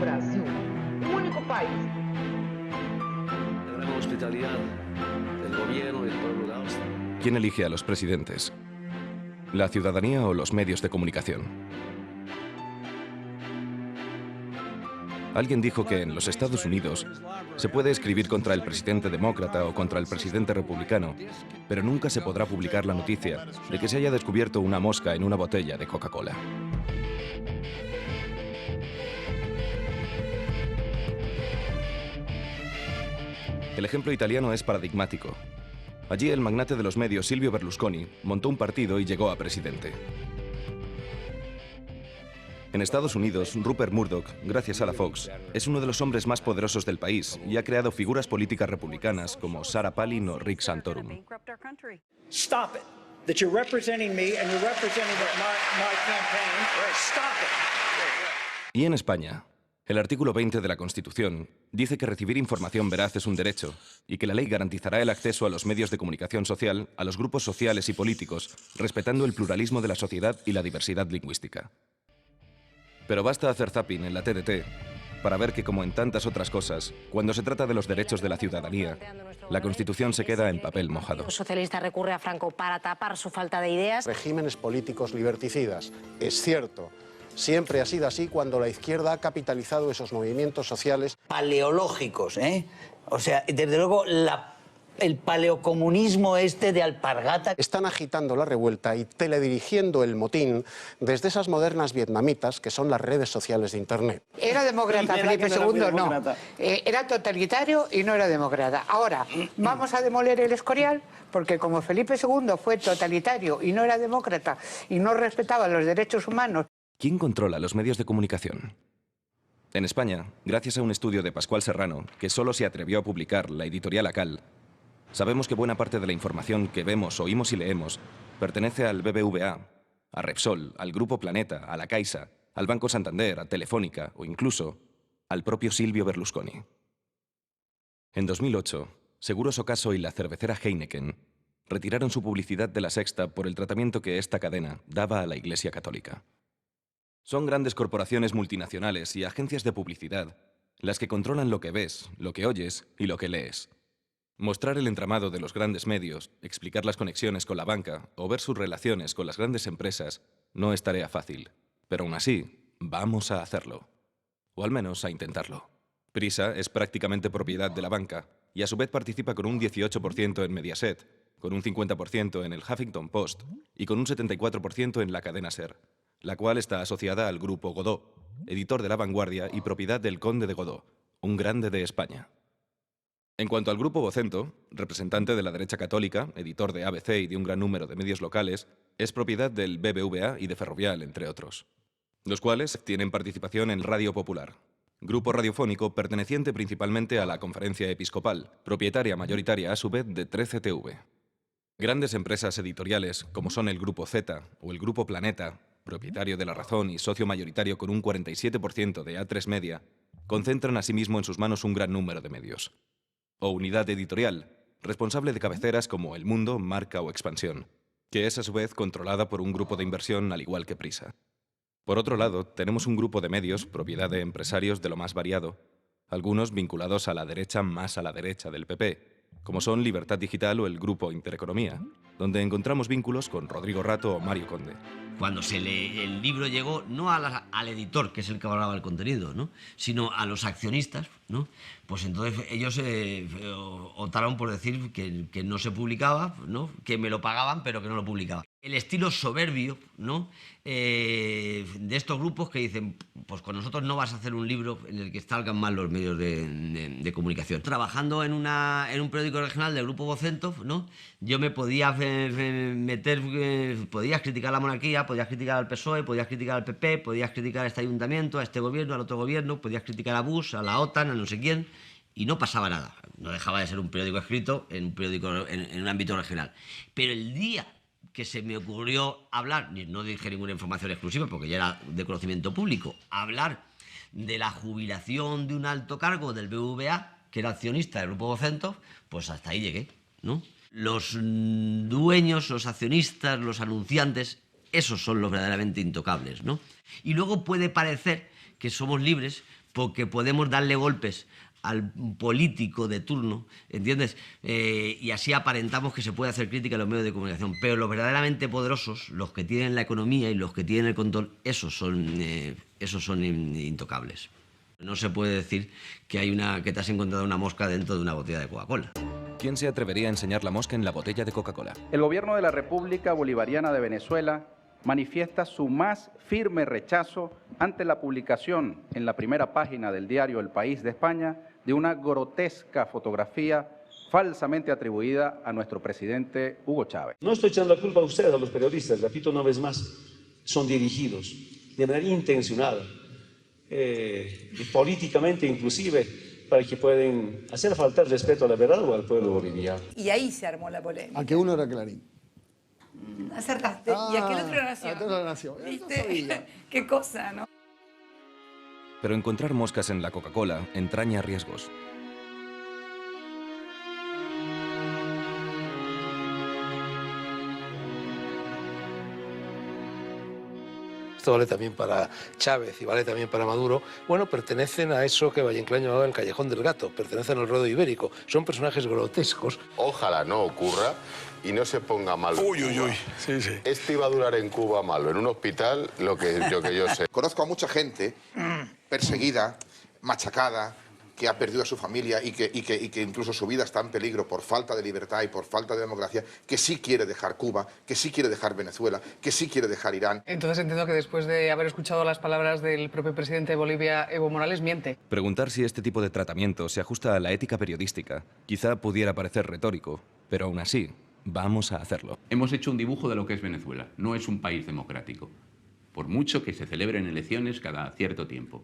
Brasil, o único país. La gran hospitalidad del gobierno y del pueblo de Austria. ¿Quién elige a los presidentes? ¿La ciudadanía o los medios de comunicación? Alguien dijo que en los Estados Unidos se puede escribir contra el presidente demócrata o contra el presidente republicano, pero nunca se podrá publicar la noticia de que se haya descubierto una mosca en una botella de Coca-Cola. El ejemplo italiano es paradigmático. Allí el magnate de los medios Silvio Berlusconi montó un partido y llegó a presidente. En Estados Unidos, Rupert Murdoch, gracias a la Fox, es uno de los hombres más poderosos del país y ha creado figuras políticas republicanas como Sarah Palin o Rick Santorum. Stop it. That you're representing me and you're representing my campaign. Stop it. Y en España, el artículo 20 de la Constitución dice que recibir información veraz es un derecho y que la ley garantizará el acceso a los medios de comunicación social a los grupos sociales y políticos, respetando el pluralismo de la sociedad y la diversidad lingüística. Pero basta hacer zapping en la TDT para ver que, como en tantas otras cosas, cuando se trata de los derechos de la ciudadanía, la Constitución se queda en papel mojado. El socialista recurre a Franco para tapar su falta de ideas. Regímenes políticos liberticidas. Es cierto, siempre ha sido así cuando la izquierda ha capitalizado esos movimientos sociales. Paleológicos, ¿eh? O sea, desde luego el paleocomunismo este de alpargata. Están agitando la revuelta y teledirigiendo el motín desde esas modernas vietnamitas que son las redes sociales de Internet. Era demócrata Felipe II, no. Era totalitario y no era demócrata. Ahora, vamos a demoler el Escorial, porque como Felipe II fue totalitario y no era demócrata y no respetaba los derechos humanos. ¿Quién controla los medios de comunicación? En España, gracias a un estudio de Pascual Serrano, que solo se atrevió a publicar la editorial ACAL, sabemos que buena parte de la información que vemos, oímos y leemos pertenece al BBVA, a Repsol, al Grupo Planeta, a la Caixa, al Banco Santander, a Telefónica o incluso al propio Silvio Berlusconi. En 2008, Seguros Ocaso y la cervecera Heineken retiraron su publicidad de La Sexta por el tratamiento que esta cadena daba a la Iglesia Católica. Son grandes corporaciones multinacionales y agencias de publicidad las que controlan lo que ves, lo que oyes y lo que lees. Mostrar el entramado de los grandes medios, explicar las conexiones con la banca o ver sus relaciones con las grandes empresas no es tarea fácil. Pero aún así, vamos a hacerlo. O al menos a intentarlo. Prisa es prácticamente propiedad de la banca y a su vez participa con un 18% en Mediaset, con un 50% en el Huffington Post y con un 74% en la cadena SER, la cual está asociada al Grupo Godó, editor de La Vanguardia y propiedad del Conde de Godó, un grande de España. En cuanto al Grupo Vocento, representante de la derecha católica, editor de ABC y de un gran número de medios locales, es propiedad del BBVA y de Ferrovial, entre otros, los cuales tienen participación en Radio Popular, grupo radiofónico perteneciente principalmente a la Conferencia Episcopal, propietaria mayoritaria a su vez de 13TV. Grandes empresas editoriales, como son el Grupo Z o el Grupo Planeta, propietario de La Razón y socio mayoritario con un 47% de A3 Media, concentran asimismo en sus manos un gran número de medios. O Unidad Editorial, responsable de cabeceras como El Mundo, Marca o Expansión, que es a su vez controlada por un grupo de inversión al igual que Prisa. Por otro lado, tenemos un grupo de medios, propiedad de empresarios de lo más variado, algunos vinculados a la derecha más a la derecha del PP, como son Libertad Digital o el Grupo Intereconomía, donde encontramos vínculos con Rodrigo Rato o Mario Conde. Cuando el libro llegó no al editor, que es el que valoraba el contenido, ¿no?, sino a los accionistas, ¿no?, pues entonces ellos optaron por decir que no se publicaba, ¿no?, que me lo pagaban pero que no lo publicaba. El estilo soberbio, ¿no?, de estos grupos que dicen, pues con nosotros no vas a hacer un libro en el que salgan mal los medios de comunicación. Trabajando en un periódico regional del Grupo Vocento, ¿no?, yo me podía meter, podías criticar la monarquía, podías criticar al PSOE, podías criticar al PP, podías criticar a este ayuntamiento, a este gobierno, al otro gobierno, podías criticar a Bush, a la OTAN, a no sé quién, y no pasaba nada. No dejaba de ser un periódico escrito en un ámbito regional. Pero el día que se me ocurrió hablar, no dije ninguna información exclusiva porque ya era de conocimiento público, hablar de la jubilación de un alto cargo del BBVA, que era accionista del Grupo Vocento, pues hasta ahí llegué, ¿no? Los dueños, los accionistas, los anunciantes, esos son los verdaderamente intocables, ¿no? Y luego puede parecer que somos libres porque podemos darle golpes al político de turno, ¿entiendes? Y así aparentamos que se puede hacer crítica a los medios de comunicación. Pero los verdaderamente poderosos, los que tienen la economía y los que tienen el control, esos son intocables. No se puede decir que te has encontrado una mosca dentro de una botella de Coca-Cola. ¿Quién se atrevería a enseñar la mosca en la botella de Coca-Cola? El gobierno de la República Bolivariana de Venezuela manifiesta su más firme rechazo ante la publicación en la primera página del diario El País de España de una grotesca fotografía falsamente atribuida a nuestro presidente Hugo Chávez. No estoy echando la culpa a ustedes, a los periodistas, repito una vez más, son dirigidos de manera intencionada, y políticamente inclusive, para que puedan hacer faltar respeto a la verdad o al pueblo boliviano. Y ahí se armó la polémica. ¿A qué uno era Clarín? Acertaste. Y aquel otro era Nación. Aquel era Nación. ¿Viste? Qué cosa, ¿no? Pero encontrar moscas en la Coca-Cola entraña riesgos. Esto vale también para Chávez y vale también para Maduro. Bueno, pertenecen a eso que Valle Inclán llamaba el Callejón del Gato, pertenecen al ruedo ibérico. Son personajes grotescos. Ojalá no ocurra y no se ponga malo. Uy, uy, uy. Sí, sí. Esto iba a durar en Cuba malo, en un hospital, lo que yo sé. Conozco a mucha gente perseguida, machacada, que ha perdido a su familia y que incluso su vida está en peligro por falta de libertad y por falta de democracia, que sí quiere dejar Cuba, que sí quiere dejar Venezuela, que sí quiere dejar Irán. Entonces entiendo que después de haber escuchado las palabras del propio presidente de Bolivia, Evo Morales, miente. Preguntar si este tipo de tratamiento se ajusta a la ética periodística quizá pudiera parecer retórico, pero aún así, vamos a hacerlo. Hemos hecho un dibujo de lo que es Venezuela. No es un país democrático, por mucho que se celebren elecciones cada cierto tiempo.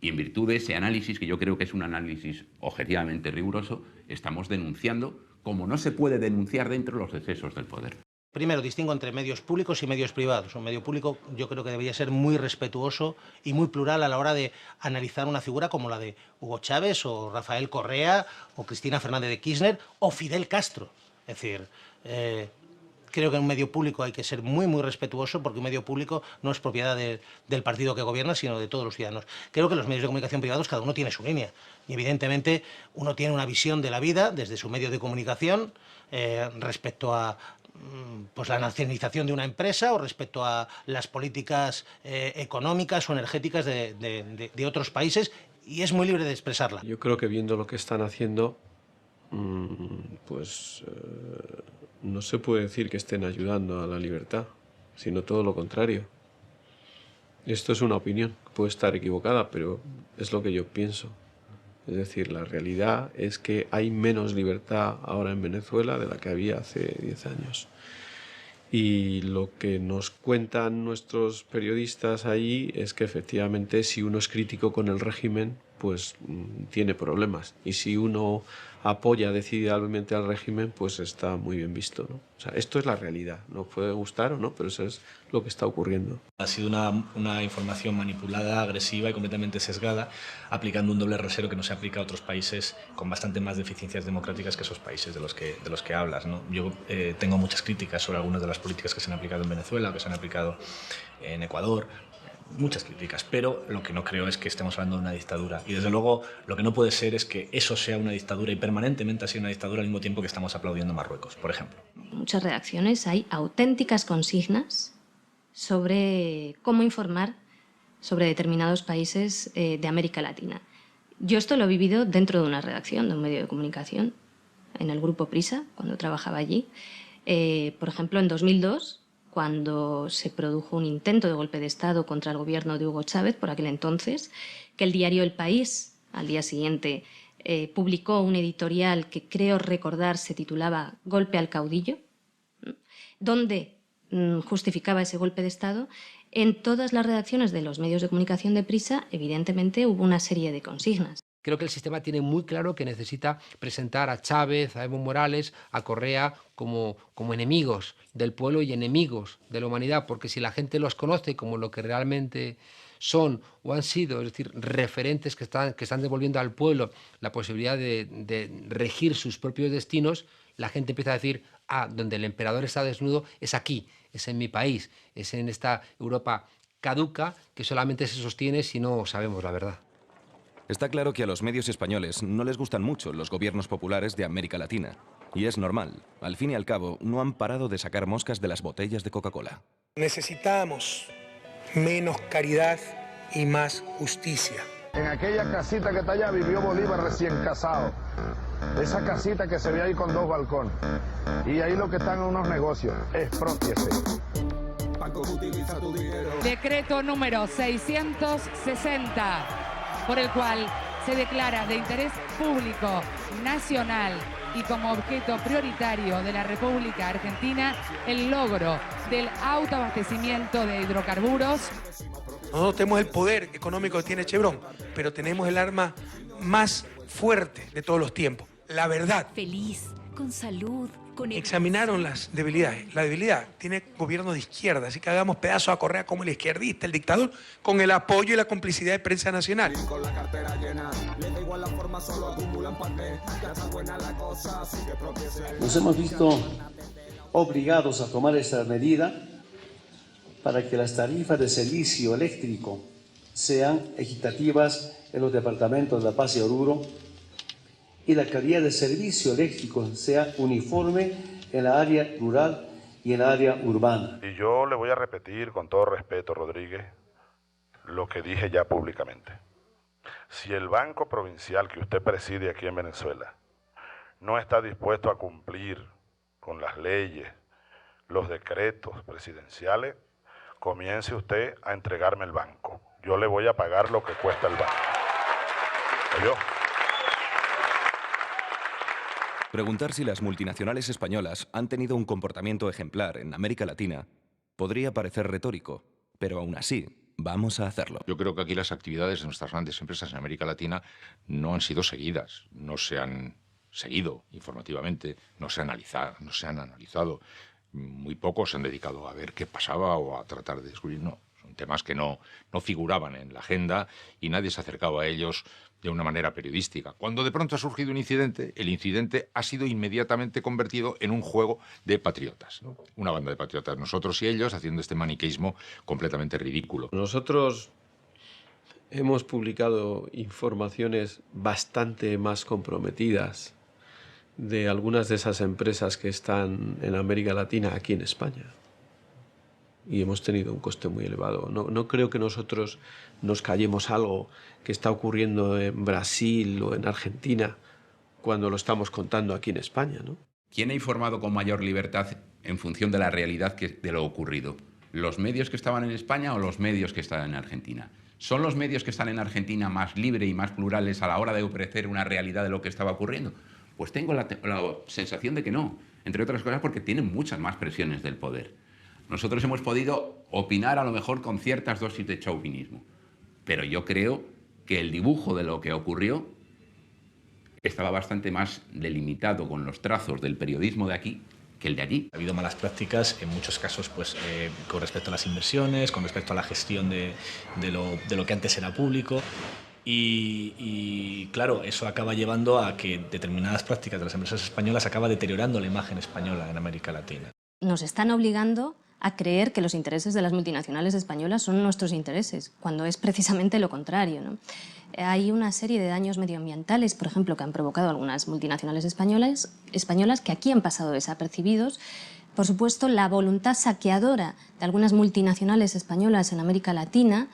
Y en virtud de ese análisis, que yo creo que es un análisis objetivamente riguroso, estamos denunciando, como no se puede denunciar dentro de los excesos del poder. Primero, distingo entre medios públicos y medios privados. Un medio público yo creo que debería ser muy respetuoso y muy plural a la hora de analizar una figura como la de Hugo Chávez o Rafael Correa o Cristina Fernández de Kirchner o Fidel Castro. Es decir, creo que en un medio público hay que ser muy, muy respetuoso porque un medio público no es propiedad del partido que gobierna, sino de todos los ciudadanos. Creo que los medios de comunicación privados, cada uno tiene su línea. Y evidentemente uno tiene una visión de la vida desde su medio de comunicación respecto a pues la nacionalización de una empresa o respecto a las políticas económicas o energéticas de otros países, y es muy libre de expresarla. Yo creo que viendo lo que están haciendo, no se puede decir que estén ayudando a la libertad, sino todo lo contrario. Esto es una opinión, puede estar equivocada, pero es lo que yo pienso. Es decir, la realidad es que hay menos libertad ahora en Venezuela de la que había hace 10 años. Y lo que nos cuentan nuestros periodistas ahí es que efectivamente si uno es crítico con el régimen, pues tiene problemas. Y si uno apoya decididamente al régimen, pues está muy bien visto, ¿no? O sea, esto es la realidad. Nos puede gustar o no, pero eso es lo que está ocurriendo. Ha sido una información manipulada, agresiva y completamente sesgada, aplicando un doble rasero que no se aplica a otros países con bastante más deficiencias democráticas que esos países de los que hablas, ¿no? Yo tengo muchas críticas sobre algunas de las políticas que se han aplicado en Venezuela o que se han aplicado en Ecuador. Muchas críticas, pero lo que no creo es que estemos hablando de una dictadura. Y desde luego lo que no puede ser es que eso sea una dictadura y permanentemente ha sido una dictadura al mismo tiempo que estamos aplaudiendo a Marruecos, por ejemplo. En muchas redacciones hay auténticas consignas sobre cómo informar sobre determinados países de América Latina. Yo esto lo he vivido dentro de una redacción de un medio de comunicación, en el Grupo Prisa, cuando trabajaba allí. Por ejemplo, en 2002, cuando se produjo un intento de golpe de Estado contra el gobierno de Hugo Chávez, por aquel entonces, que el diario El País, al día siguiente, publicó un editorial que creo recordar se titulaba Golpe al caudillo, donde justificaba ese golpe de Estado. En todas las redacciones de los medios de comunicación de Prisa, evidentemente, hubo una serie de consignas. Creo que el sistema tiene muy claro que necesita presentar a Chávez, a Evo Morales, a Correa como enemigos del pueblo y enemigos de la humanidad, porque si la gente los conoce como lo que realmente son o han sido, es decir, referentes que están devolviendo al pueblo la posibilidad de regir sus propios destinos, la gente empieza a decir, donde el emperador está desnudo es aquí, es en mi país, es en esta Europa caduca que solamente se sostiene si no sabemos la verdad. Está claro que a los medios españoles no les gustan mucho los gobiernos populares de América Latina. Y es normal. Al fin y al cabo, no han parado de sacar moscas de las botellas de Coca-Cola. Necesitamos menos caridad y más justicia. En aquella casita que está allá vivió Bolívar recién casado. Esa casita que se ve ahí con 2 balcones. Y ahí lo que están en unos negocios. Exprópiese. Decreto número 660, por el cual se declara de interés público nacional y como objeto prioritario de la República Argentina el logro del autoabastecimiento de hidrocarburos. Nosotros tenemos el poder económico que tiene Chevron, pero tenemos el arma más fuerte de todos los tiempos, la verdad. Feliz, con salud, con... Examinaron las debilidades. La debilidad tiene gobierno de izquierda, así que hagamos pedazos a Correa como el izquierdista, el dictador, con el apoyo y la complicidad de prensa nacional. Nos hemos visto obligados a tomar esta medida para que las tarifas de servicio eléctrico sean equitativas en los departamentos de La Paz y Oruro y la calidad de servicio eléctrico sea uniforme en la área rural y en la área urbana. Y yo le voy a repetir con todo respeto, Rodríguez, lo que dije ya públicamente. Si el Banco Provincial que usted preside aquí en Venezuela no está dispuesto a cumplir con las leyes, los decretos presidenciales, comience usted a entregarme el banco. Yo le voy a pagar lo que cuesta el banco. ¿Oyó? Preguntar si las multinacionales españolas han tenido un comportamiento ejemplar en América Latina podría parecer retórico, pero aún así vamos a hacerlo. Yo creo que aquí las actividades de nuestras grandes empresas en América Latina no han sido seguidas, no se han seguido informativamente, no se han analizado. Muy pocos se han dedicado a ver qué pasaba o a tratar de descubrir. No, son temas que no figuraban en la agenda y nadie se ha acercado a ellos de una manera periodística. Cuando de pronto ha surgido un incidente, el incidente ha sido inmediatamente convertido en un juego de patriotas, ¿no? Una banda de patriotas, nosotros y ellos, haciendo este maniqueísmo completamente ridículo. Nosotros hemos publicado informaciones bastante más comprometidas de algunas de esas empresas que están en América Latina aquí en España. Y hemos tenido un coste muy elevado. No creo que nosotros nos callemos algo que está ocurriendo en Brasil o en Argentina cuando lo estamos contando aquí en España, ¿no? ¿Quién ha informado con mayor libertad en función de la realidad de lo ocurrido? ¿Los medios que estaban en España o los medios que están en Argentina? ¿Son los medios que están en Argentina más libres y más plurales a la hora de ofrecer una realidad de lo que estaba ocurriendo? Pues tengo la sensación de que no, entre otras cosas porque tienen muchas más presiones del poder. Nosotros hemos podido opinar a lo mejor con ciertas dosis de chauvinismo, pero yo creo que el dibujo de lo que ocurrió estaba bastante más delimitado con los trazos del periodismo de aquí que el de allí. Ha habido malas prácticas, en muchos casos pues, con respecto a las inversiones, con respecto a la gestión de lo que antes era público. Y claro, eso acaba llevando a que determinadas prácticas de las empresas españolas acaba deteriorando la imagen española en América Latina. Nos están obligando a creer que los intereses de las multinacionales españolas son nuestros intereses, cuando es precisamente lo contrario, ¿no? Hay una serie de daños medioambientales, por ejemplo, que han provocado algunas multinacionales españolas que aquí han pasado desapercibidos. Por supuesto, la voluntad saqueadora de algunas multinacionales españolas en América Latina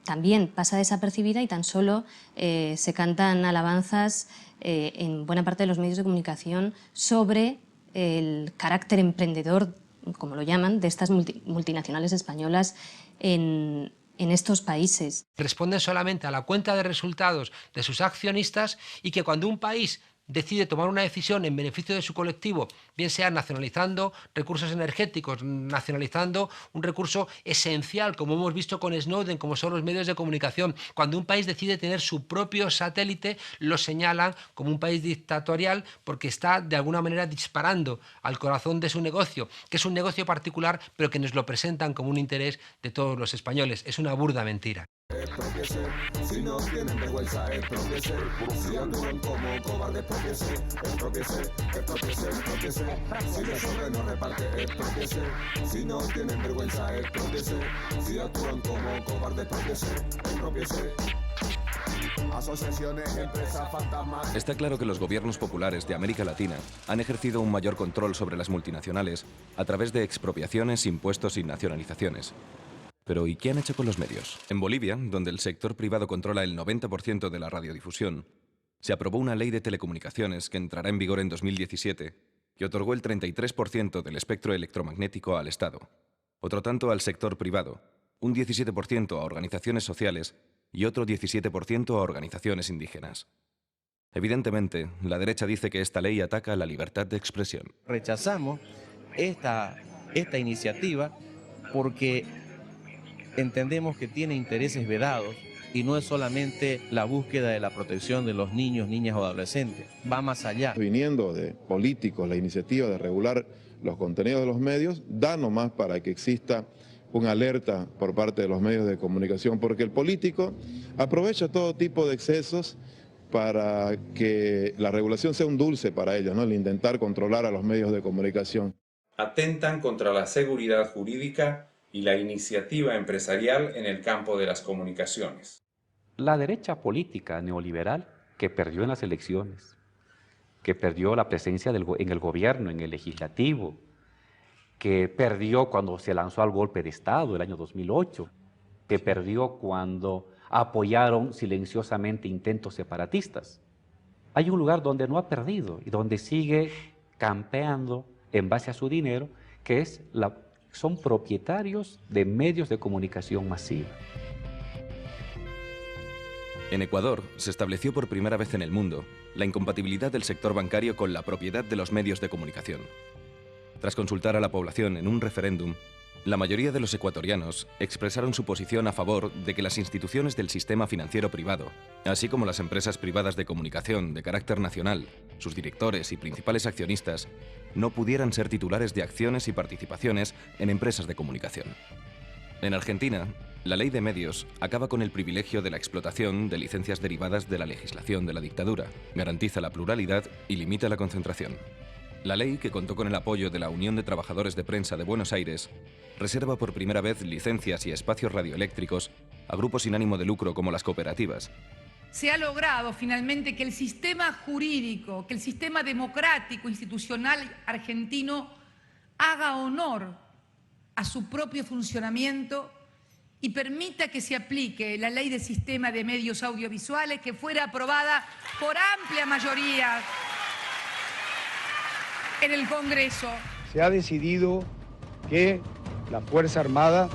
también pasa desapercibida y tan solo se cantan alabanzas en buena parte de los medios de comunicación sobre el carácter emprendedor, como lo llaman, de estas multinacionales españolas en estos países. Responden solamente a la cuenta de resultados de sus accionistas y que cuando un país decide tomar una decisión en beneficio de su colectivo, bien sea nacionalizando recursos energéticos, nacionalizando un recurso esencial, como hemos visto con Snowden, como son los medios de comunicación. Cuando un país decide tener su propio satélite, lo señalan como un país dictatorial porque está de alguna manera disparando al corazón de su negocio, que es un negocio particular, pero que nos lo presentan como un interés de todos los españoles. Es una burda mentira. Si no tienen vergüenza, expropiese. Si actúan como cobardes, expropiese. Si de sobre no reparte, expropiese. Si no tienen vergüenza, expropiese. Si actúan como cobardes, expropiese. Asociaciones, empresas fantasmas. Está claro que los gobiernos populares de América Latina han ejercido un mayor control sobre las multinacionales a través de expropiaciones, impuestos y nacionalizaciones. Pero ¿y qué han hecho con los medios? En Bolivia, donde el sector privado controla el 90% de la radiodifusión, se aprobó una ley de telecomunicaciones que entrará en vigor en 2017, que otorgó el 33% del espectro electromagnético al Estado, otro tanto al sector privado, un 17% a organizaciones sociales y otro 17% a organizaciones indígenas. Evidentemente, la derecha dice que esta ley ataca la libertad de expresión. Rechazamos esta iniciativa porque entendemos que tiene intereses vedados y no es solamente la búsqueda de la protección de los niños, niñas o adolescentes, va más allá. Viniendo de políticos, la iniciativa de regular los contenidos de los medios, da nomás para que exista una alerta por parte de los medios de comunicación, porque el político aprovecha todo tipo de excesos para que la regulación sea un dulce para ellos, ¿no? El intentar controlar a los medios de comunicación. Atentan contra la seguridad jurídica y la iniciativa empresarial en el campo de las comunicaciones. La derecha política neoliberal que perdió en las elecciones, que perdió la presencia en el gobierno, en el legislativo, que perdió cuando se lanzó al golpe de Estado el año 2008, que perdió cuando apoyaron silenciosamente intentos separatistas. Hay un lugar donde no ha perdido y donde sigue campeando en base a su dinero, que es son propietarios de medios de comunicación masiva. En Ecuador se estableció por primera vez en el mundo la incompatibilidad del sector bancario con la propiedad de los medios de comunicación. Tras consultar a la población en un referéndum, la mayoría de los ecuatorianos expresaron su posición a favor de que las instituciones del sistema financiero privado, así como las empresas privadas de comunicación de carácter nacional, sus directores y principales accionistas, no pudieran ser titulares de acciones y participaciones en empresas de comunicación. En Argentina, la ley de medios acaba con el privilegio de la explotación de licencias derivadas de la legislación de la dictadura, garantiza la pluralidad y limita la concentración. La ley, que contó con el apoyo de la Unión de Trabajadores de Prensa de Buenos Aires, reserva por primera vez licencias y espacios radioeléctricos a grupos sin ánimo de lucro como las cooperativas. Se ha logrado finalmente que el sistema jurídico, que el sistema democrático institucional argentino haga honor a su propio funcionamiento y permita que se aplique la ley de sistema de medios audiovisuales que fuera aprobada por amplia mayoría en el Congreso. Se ha decidido que la Fuerza Armada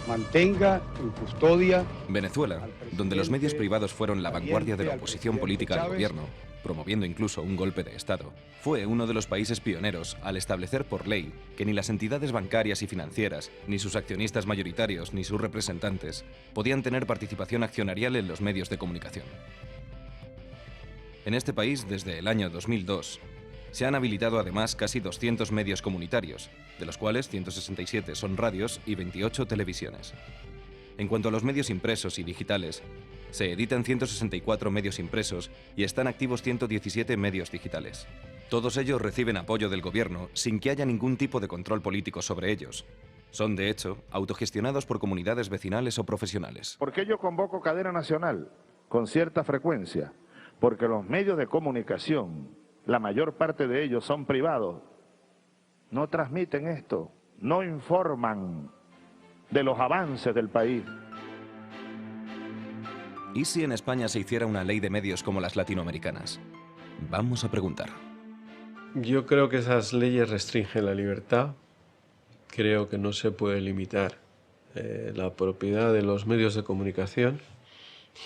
mantenga en custodia. Venezuela, donde los medios privados fueron la vanguardia de la oposición política al gobierno, promoviendo incluso un golpe de Estado, fue uno de los países pioneros al establecer por ley que ni las entidades bancarias y financieras, ni sus accionistas mayoritarios, ni sus representantes, podían tener participación accionarial en los medios de comunicación. En este país, desde el año 2002, se han habilitado además casi 200 medios comunitarios, de los cuales 167 son radios y 28 televisiones. En cuanto a los medios impresos y digitales, se editan 164 medios impresos y están activos 117 medios digitales. Todos ellos reciben apoyo del gobierno sin que haya ningún tipo de control político sobre ellos. Son, de hecho, autogestionados por comunidades vecinales o profesionales. ¿Por qué yo convoco cadena nacional con cierta frecuencia? Porque los medios de comunicación, la mayor parte de ellos son privados, no transmiten esto, no informan de los avances del país. ¿Y si en España se hiciera una ley de medios como las latinoamericanas? Vamos a preguntar. Yo creo que esas leyes restringen la libertad. Creo que no se puede limitar la propiedad de los medios de comunicación.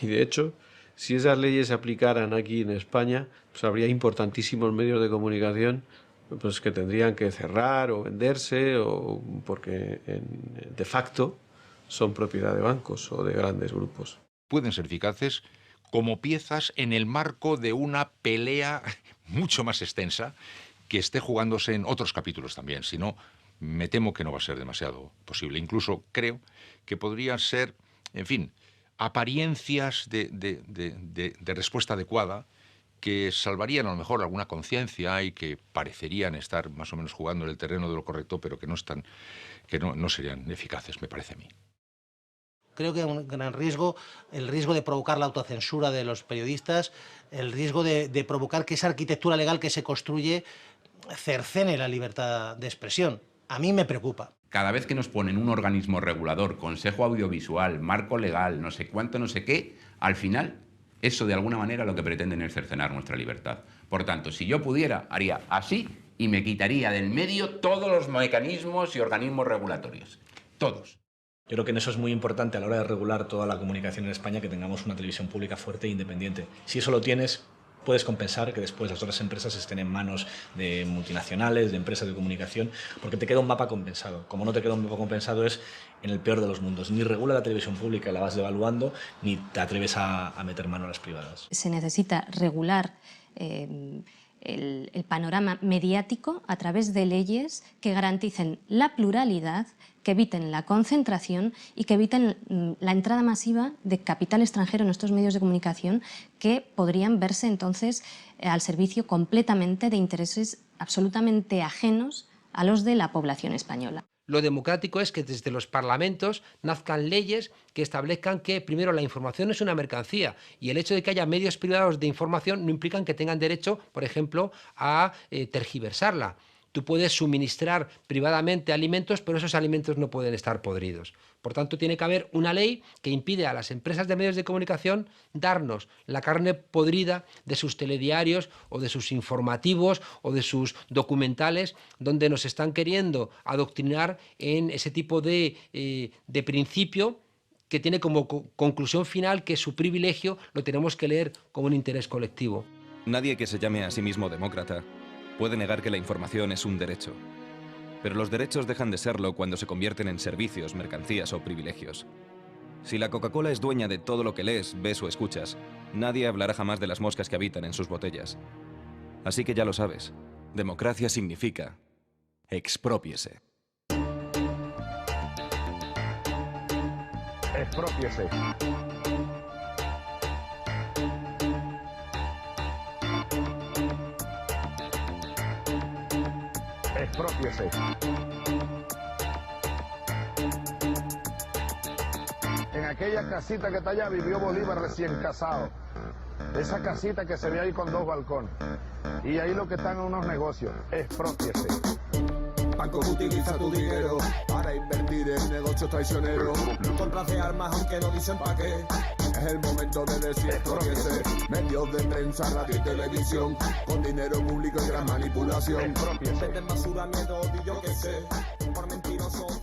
Y de hecho, si esas leyes se aplicaran aquí en España, pues habría importantísimos medios de comunicación pues, que tendrían que cerrar o venderse, o porque de facto son propiedad de bancos o de grandes grupos. Pueden ser eficaces como piezas en el marco de una pelea mucho más extensa que esté jugándose en otros capítulos también. Si no, me temo que no va a ser demasiado posible. Incluso creo que podrían ser, en fin, apariencias de respuesta adecuada que salvarían a lo mejor alguna conciencia y que parecerían estar más o menos jugando en el terreno de lo correcto, pero que no serían eficaces, me parece a mí. Creo que hay un gran riesgo, el riesgo de provocar la autocensura de los periodistas, el riesgo de provocar que esa arquitectura legal que se construye cercene la libertad de expresión. A mí me preocupa. Cada vez que nos ponen un organismo regulador, consejo audiovisual, marco legal, no sé cuánto, no sé qué, al final eso de alguna manera lo que pretenden es cercenar nuestra libertad. Por tanto, si yo pudiera, haría así y me quitaría del medio todos los mecanismos y organismos regulatorios. Todos. Yo creo que en eso es muy importante a la hora de regular toda la comunicación en España que tengamos una televisión pública fuerte e independiente. Si eso lo tienes, puedes compensar que después las otras empresas estén en manos de multinacionales, de empresas de comunicación, porque te queda un mapa compensado. Como no te queda un mapa compensado es en el peor de los mundos. Ni regula la televisión pública y la vas devaluando, ni te atreves a meter mano a las privadas. Se necesita regular el panorama mediático a través de leyes que garanticen la pluralidad, que eviten la concentración y que eviten la entrada masiva de capital extranjero en estos medios de comunicación que podrían verse entonces al servicio completamente de intereses absolutamente ajenos a los de la población española. Lo democrático es que desde los parlamentos nazcan leyes que establezcan que, primero, la información es una mercancía y el hecho de que haya medios privados de información no implican que tengan derecho, por ejemplo, a tergiversarla. Tú puedes suministrar privadamente alimentos, pero esos alimentos no pueden estar podridos. Por tanto, tiene que haber una ley que impide a las empresas de medios de comunicación darnos la carne podrida de sus telediarios o de sus informativos o de sus documentales, donde nos están queriendo adoctrinar en ese tipo de principio que tiene como conclusión final que su privilegio lo tenemos que leer como un interés colectivo. Nadie que se llame a sí mismo demócrata puede negar que la información es un derecho. Pero los derechos dejan de serlo cuando se convierten en servicios, mercancías o privilegios. Si la Coca-Cola es dueña de todo lo que lees, ves o escuchas, nadie hablará jamás de las moscas que habitan en sus botellas. Así que ya lo sabes, democracia significa exprópiese. Exprópiese. Exprópiese. En aquella casita que está allá vivió Bolívar recién casado. Esa casita que se ve ahí con 2 balcones. Y ahí lo que están en unos negocios. Exprópiese. Banco utiliza tu dinero para invertir en negocios traicioneros. Compras de armas aunque no dicen pa' qué. Es el momento de decir expropiese. Medios de prensa, radio y televisión, con dinero público y gran manipulación. Venden basura, miedo, y yo qué sé. Por mentirosos